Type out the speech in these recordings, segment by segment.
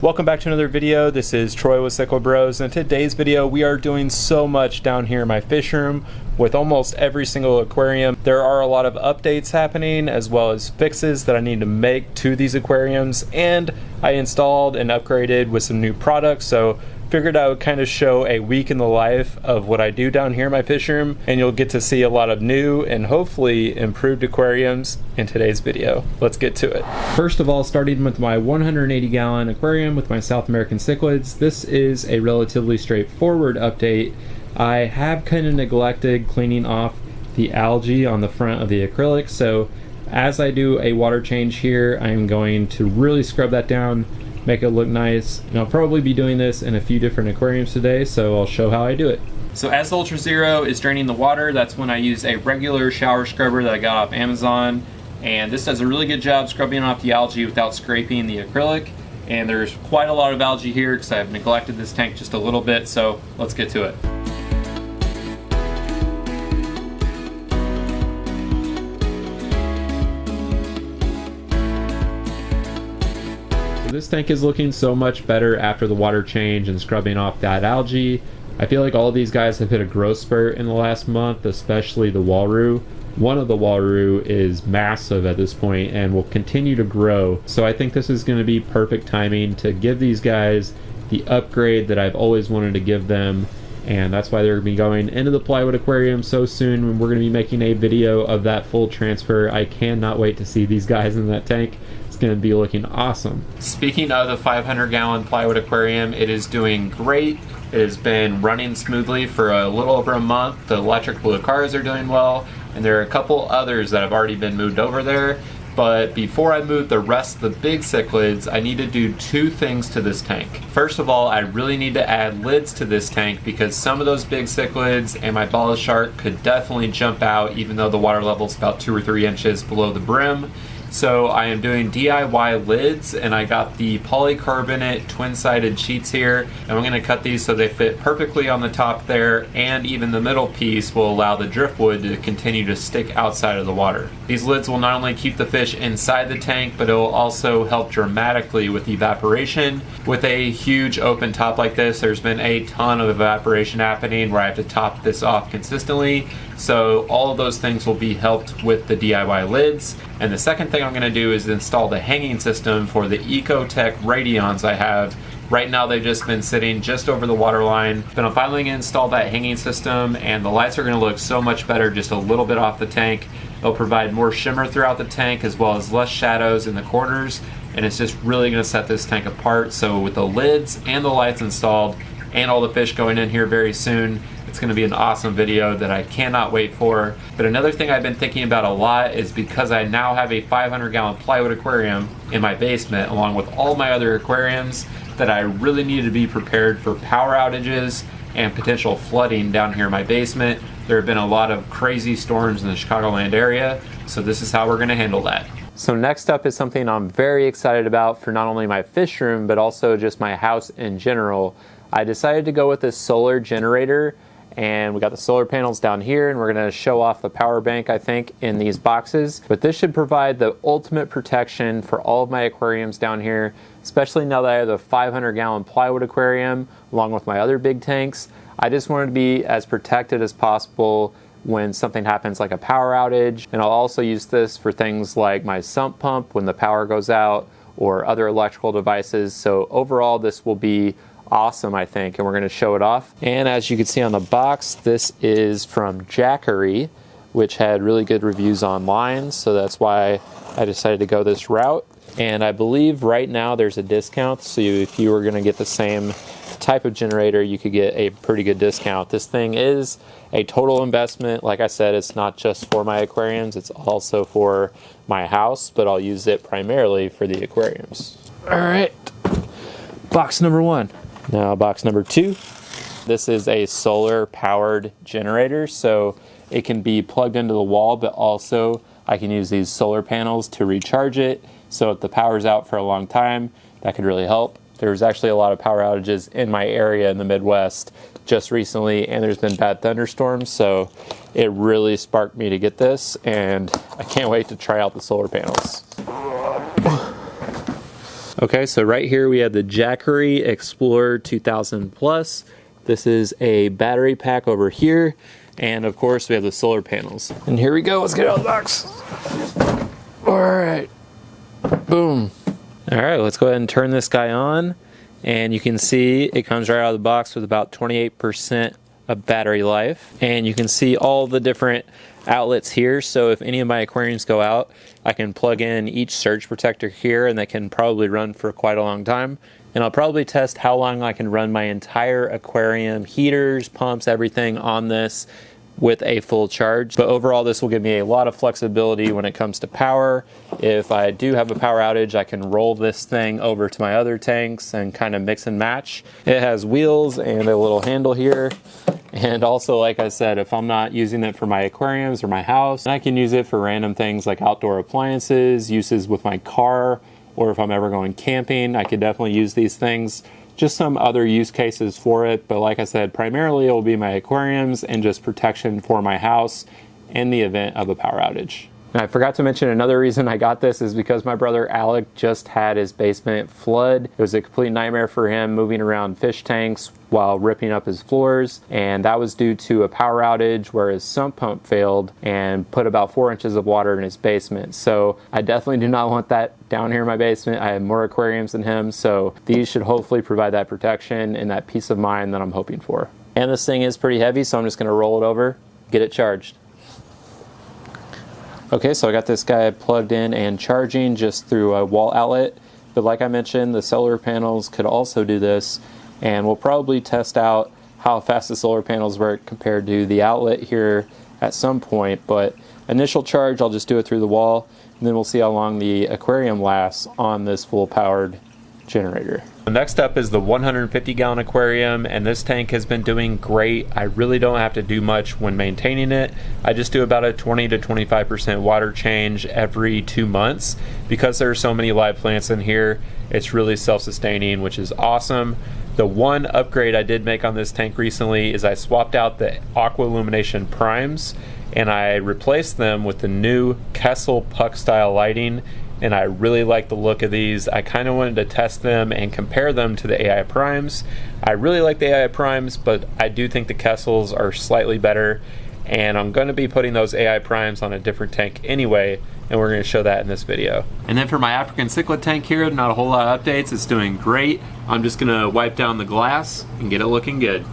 Welcome back to another video. This is Troy with Cichlid Bros, and in today's video we are doing so much down here in my fish room with almost every single aquarium. There are a lot of updates happening as well as fixes that I need to make to these aquariums, and I installed and upgraded with some new products, so figured I would kind of show a week in the life of what I do down here in my fish room, and you'll get to see a lot of new and hopefully improved aquariums in today's video. Let's get to it. First of all, starting with my 180 gallon aquarium with my South American cichlids. This is a relatively straightforward update. I have kind of neglected cleaning off the algae on the front of the acrylic, so as I do a water change here, I'm going to really scrub that down, make it look nice, and I'll probably be doing this in a few different aquariums today, so I'll show how I do it. So as the Ultra Zero is draining the water, that's when I use a regular shower scrubber that I got off Amazon, and this does a really good job scrubbing off the algae without scraping the acrylic. And there's quite a lot of algae here because I've neglected this tank just a little bit, so let's get to it. This tank is looking so much better after the water change and scrubbing off that algae. I feel like all of these guys have hit a growth spurt in the last month, especially the Walroo. One of the Walroo is massive at this point and will continue to grow. So I think this is going to be perfect timing to give these guys the upgrade that I've always wanted to give them. And that's why they're going to be going into the plywood aquarium so soon when we're going to be making a video of that full transfer. I cannot wait to see these guys in that tank. Going to be looking awesome. Speaking of the 500 gallon plywood aquarium, it is doing great. It has been running smoothly for a little over a month. The electric blue cars are doing well, and there are a couple others that have already been moved over there. But before I move the rest of the big cichlids, I need to do two things to this tank. First of all, I really need to add lids to this tank because some of those big cichlids and my bala shark could definitely jump out even though the water level is about 2 or 3 inches below the brim. So I am doing DIY lids, and I got the polycarbonate twin-sided sheets here, and I'm going to cut these so they fit perfectly on the top there, and even the middle piece will allow the driftwood to continue to stick outside of the water. These lids will not only keep the fish inside the tank, but it will also help dramatically with evaporation. With a huge open top like this, there's been a ton of evaporation happening where I have to top this off consistently. So all of those things will be helped with the DIY lids. And the second thing I'm going to do is install the hanging system for the Ecotech Radions I have. Right now they've just been sitting just over the water line, but I'm finally going to install that hanging system, and the lights are going to look so much better just a little bit off the tank. They'll provide more shimmer throughout the tank as well as less shadows in the corners, and it's just really going to set this tank apart. So with the lids and the lights installed and all the fish going in here very soon, it's going to be an awesome video that I cannot wait for. But another thing I've been thinking about a lot is because I now have a 500 gallon plywood aquarium in my basement along with all my other aquariums, that I really need to be prepared for power outages and potential flooding down here in my basement. There have been a lot of crazy storms in the Chicagoland area, so this is how we're going to handle that. So next up is something I'm very excited about for not only my fish room but also just my house in general. I decided to go with this solar generator, and we got the solar panels down here, and we're going to show off the power bank, I think, in these boxes. But this should provide the ultimate protection for all of my aquariums down here, especially now that I have the 500 gallon plywood aquarium along with my other big tanks. I just wanted to be as protected as possible when something happens like a power outage. And I'll also use this for things like my sump pump when the power goes out or other electrical devices. So overall this will be awesome, I think, and we're going to show it off. And as you can see on the box, this is from Jackery, which had really good reviews online, so that's why I decided to go this route. And I believe right now there's a discount, so if you were going to get the same type of generator, you could get a pretty good discount. This thing is a total investment. Like I said, it's not just for my aquariums, it's also for my house, but I'll use it primarily for the aquariums. All right, box number one. Now box number two. This is a solar powered generator, so it can be plugged into the wall, but also I can use these solar panels to recharge it. So if the power's out for a long time, that could really help. There's actually a lot of power outages in my area in the Midwest just recently, and there's been bad thunderstorms, so it really sparked me to get this, and I can't wait to try out the solar panels. Okay, so right here we have the Jackery Explorer 2000 Plus. This is a battery pack over here. And of course we have the solar panels. And here we go, let's get out of the box. All right, boom. All right, let's go ahead and turn this guy on. And you can see it comes right out of the box with about 28% of battery life. And you can see all the different outlets here. So if any of my aquariums go out, I can plug in each surge protector here and they can probably run for quite a long time. And I'll probably test how long I can run my entire aquarium, heaters, pumps, everything on this with a full charge. But overall, this will give me a lot of flexibility when it comes to power. If I do have a power outage, I can roll this thing over to my other tanks and kind of mix and match. It has wheels and a little handle here. And also, like I said, if I'm not using it for my aquariums or my house, I can use it for random things like outdoor appliances, uses with my car, or if I'm ever going camping, I could definitely use these things. Just some other use cases for it, but like I said, primarily it will be my aquariums and just protection for my house in the event of a power outage. And I forgot to mention another reason I got this is because my brother Alec just had his basement flood. It was a complete nightmare for him moving around fish tanks while ripping up his floors, and that was due to a power outage where his sump pump failed and put about 4 inches of water in his basement. So I definitely do not want that down here in my basement. I have more aquariums than him, so these should hopefully provide that protection and that peace of mind that I'm hoping for. And this thing is pretty heavy, so I'm just gonna roll it over, get it charged. Okay, so I got this guy plugged in and charging just through a wall outlet, but like I mentioned, the solar panels could also do this, and we'll probably test out how fast the solar panels work compared to the outlet here at some point, but initial charge, I'll just do it through the wall, and then we'll see how long the aquarium lasts on this full powered generator. Next up is the 150 gallon aquarium, and this tank has been doing great. I really don't have to do much when maintaining it. I just do about a 20 to 25% water change every 2 months. Because there are so many live plants in here, it's really self-sustaining, which is awesome. The one upgrade I did make on this tank recently is I swapped out the aqua illumination primes and I replaced them with the new Kessel puck style lighting, and I really like the look of these. I kind of wanted to test them and compare them to the AI primes. I really like the AI primes, but I do think the Kessels are slightly better, and I'm going to be putting those AI primes on a different tank anyway, and we're going to show that in this video. And then for my African cichlid tank here, not a whole lot of updates. It's doing great. I'm just going to wipe down the glass and get it looking good.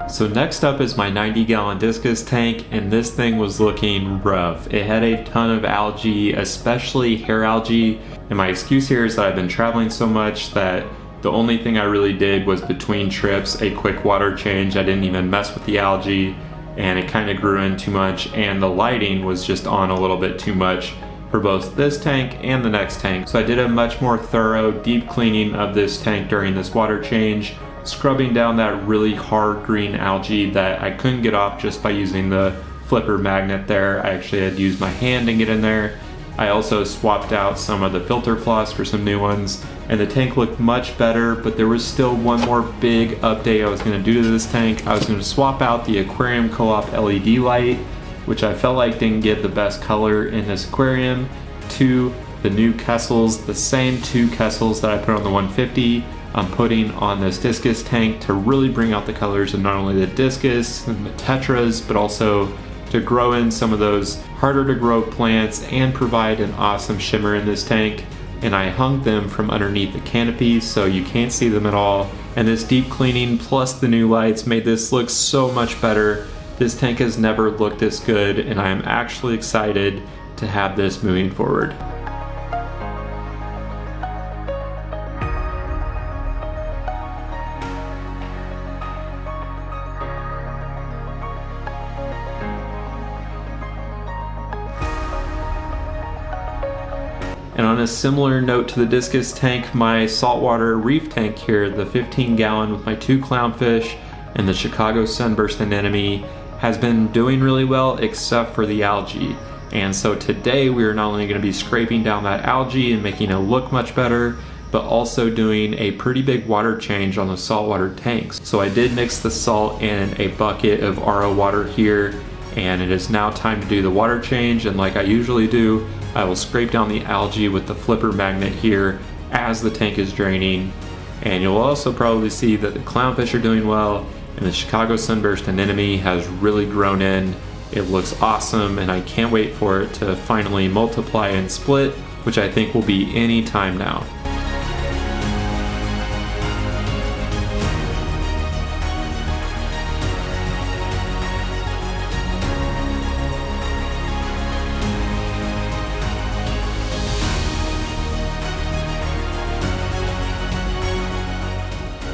So next up is my 90 gallon discus tank, and this thing was looking rough. It had a ton of algae, especially hair algae, and my excuse here is that I've been traveling so much that the only thing I really did was between trips a quick water change. I didn't even mess with the algae, and it kind of grew in too much, and the lighting was just on a little bit too much for both this tank and the next tank. So I did a much more thorough deep cleaning of this tank during this water change, scrubbing down that really hard green algae that I couldn't get off just by using the flipper magnet there. I actually had to use my hand and get in there. I also swapped out some of the filter floss for some new ones, and the tank looked much better, but there was still one more big update I was going to do to this tank. I was going to swap out the aquarium co-op LED light, which I felt like didn't give the best color in this aquarium, to the new Kessels, the same two Kessels that I put on the 150. I'm putting on this discus tank to really bring out the colors of not only the discus and the tetras, but also to grow in some of those harder to grow plants and provide an awesome shimmer in this tank. And I hung them from underneath the canopy so you can't see them at all. And this deep cleaning plus the new lights made this look so much better. This tank has never looked this good, and I am actually excited to have this moving forward. And on a similar note to the discus tank, my saltwater reef tank here, the 15 gallon with my 2 clownfish and the Chicago sunburst anemone, has been doing really well except for the algae. And so today we are not only going to be scraping down that algae and making it look much better, but also doing a pretty big water change on the saltwater tanks. So I did mix the salt in a bucket of RO water here, and it is now time to do the water change. And like I usually do, I will scrape down the algae with the flipper magnet here as the tank is draining. And you'll also probably see that the clownfish are doing well, and the Chicago sunburst anemone has really grown in. It looks awesome, and I can't wait for it to finally multiply and split, which I think will be any time now.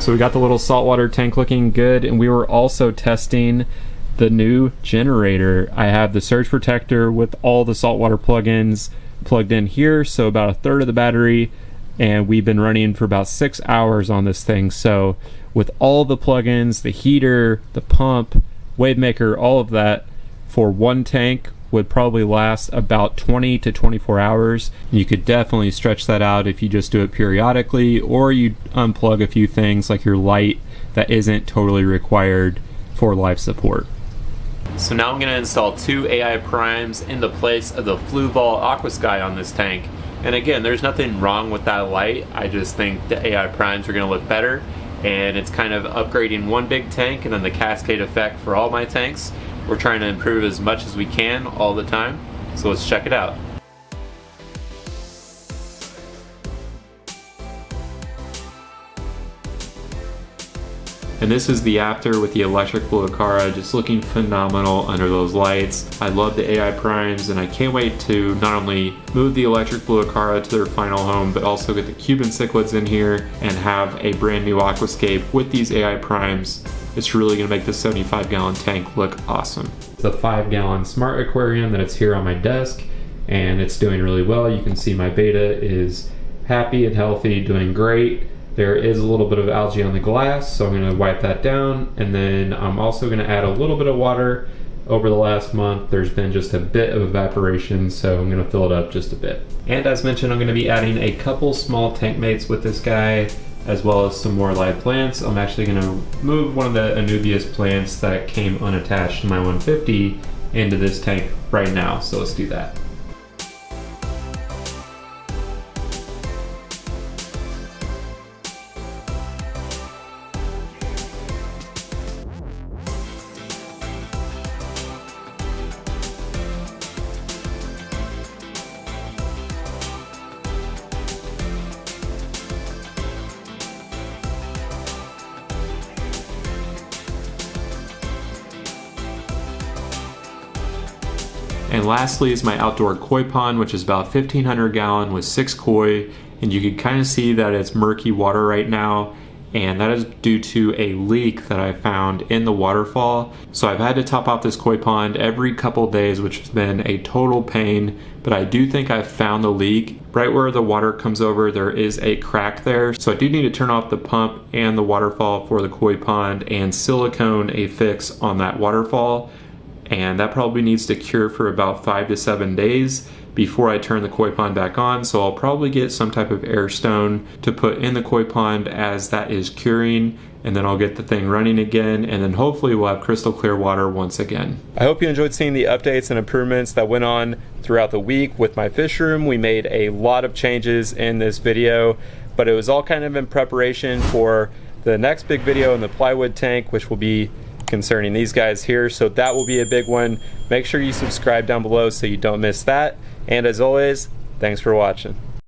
So we got the little saltwater tank looking good, and we were also testing the new generator. I have the surge protector with all the saltwater plugins plugged in here, so about a third of the battery, and we've been running for about 6 hours on this thing. So with all the plugins, the heater, the pump, wave maker, all of that, for one tank would probably last about 20 to 24 hours. You could definitely stretch that out if you just do it periodically, or you unplug a few things like your light that isn't totally required for life support. So now I'm going to install 2 AI primes in the place of the Fluval Aqua Sky on this tank. And again, there's nothing wrong with that light. I just think the AI primes are going to look better, and it's kind of upgrading one big tank and then the cascade effect for all my tanks. We're trying to improve as much as we can all the time, so let's check it out. And this is the after with the electric blue Acara, just looking phenomenal under those lights. I love the AI primes, and I can't wait to not only move the electric blue Acara to their final home, but also get the Cuban cichlids in here and have a brand new aquascape with these AI primes. It's really going to make the 75-gallon tank look awesome. It's a 5-gallon smart aquarium that it's here on my desk, and it's doing really well. You can see my beta is happy and healthy, doing great. There is a little bit of algae on the glass, so I'm going to wipe that down, and then I'm also going to add a little bit of water. Over the last month, there's been just a bit of evaporation, so I'm going to fill it up just a bit. And as mentioned, I'm going to be adding a couple small tank mates with this guy, as well as some more live plants. I'm actually going to move one of the Anubias plants that came unattached to my 150 into this tank right now, so let's do that. And lastly is my outdoor koi pond, which is about 1,500 gallon with 6 koi, and you can kind of see that it's murky water right now, and that is due to a leak that I found in the waterfall. So I've had to top off this koi pond every couple days, which has been a total pain, but I do think I've found the leak. Right where the water comes over, there is a crack there, so I do need to turn off the pump and the waterfall for the koi pond and silicone a fix on that waterfall. And that probably needs to cure for about 5 to 7 days before I turn the koi pond back on. So I'll probably get some type of air stone to put in the koi pond as that is curing, and then I'll get the thing running again, and then hopefully we'll have crystal clear water once again. I hope you enjoyed seeing the updates and improvements that went on throughout the week with my fish room. We made a lot of changes in this video, but it was all kind of in preparation for the next big video in the plywood tank, which will be concerning these guys here, so that will be a big one. Make sure you subscribe down below so you don't miss that, and as always, thanks for watching.